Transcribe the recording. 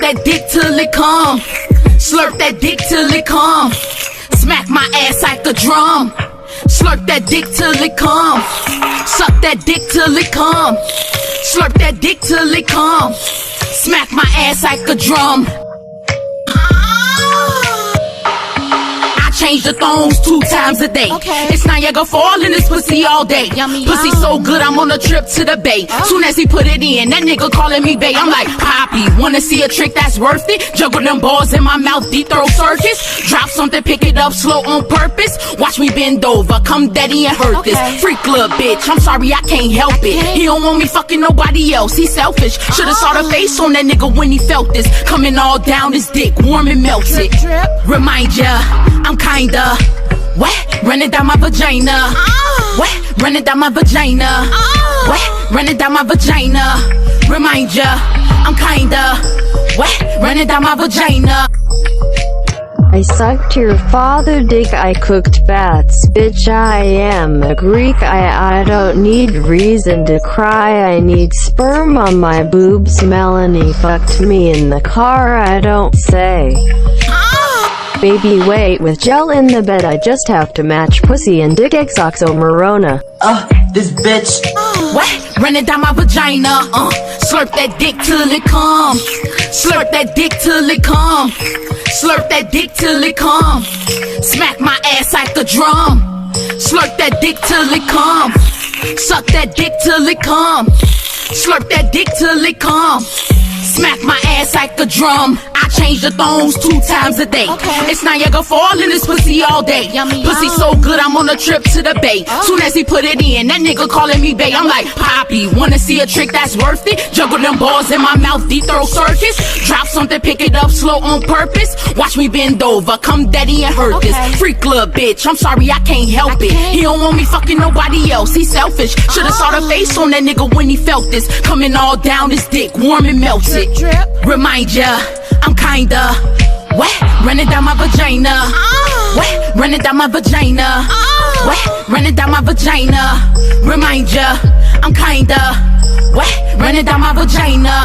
that dick till it come. Slurp that dick till it come. Smack my ass like a drum. Slurp that dick till it come. Suck that dick till it come. Slurp that dick till it come. Smack my ass like a drum. Change the thongs 2 times a day. Okay. It's Niagara Fall in this pussy all day. Yummy, Pussy yum. so good, I'm on a trip to the bay. Soon as he put it in, that nigga calling me bae. I'm like, Poppy, wanna see a trick that's worth it? Juggle them balls in my mouth, deep throat circus. Drop something, pick it up slow on purpose. Watch me bend over, come daddy and hurt this. Okay. Freak little bitch, I'm sorry, I can't help it. He don't want me fucking nobody else, he selfish. Should've saw the face on that nigga when he felt this. Coming all down his dick, warm and melted. Drip, drip. Remind ya, I'm kinda wet, running down my vagina. Wet, running down my vagina. Wet, running down my vagina. Remind ya, I'm kinda wet, running down my vagina. I sucked your father dick, I cooked bats, bitch I am a Greek, I don't need reason to cry, I need sperm on my boobs, Melanie fucked me in the car, I don't say. Baby wait, with gel in the bed I just have to match pussy and dick oxymorona. This bitch. Wet, running down my vagina. Slurp that dick till it come. Slurp that dick till it come. Slurp that dick till it come. Smack my ass like a drum. Slurp that dick till it come. Suck that dick till it come. Slurp that dick till it come. Smack my ass like a drum. I change the thongs 2 times a day. Okay. It's Niagara Fall in this pussy all day. Yummy, Pussy yum. so good, I'm on a trip to the bay. Soon as he put it in, that nigga calling me bae. I'm like, Poppy, wanna see a trick that's worth it? Juggle them balls in my mouth, deep throat circus. Drop something, pick it up slow on purpose. Watch me bend over, come daddy and hurt Okay. this. Freak little bitch, I'm sorry, I can't help it. He don't want me fucking nobody else, he selfish. Should've saw the face on that nigga when he felt this. Coming all down his dick, warm and melted. Drip, drip. Remind ya, I'm kinda wet, running down my vagina. Wet, running down my vagina. Wet, running down my vagina. Remind ya, I'm kinda wet, running down my vagina.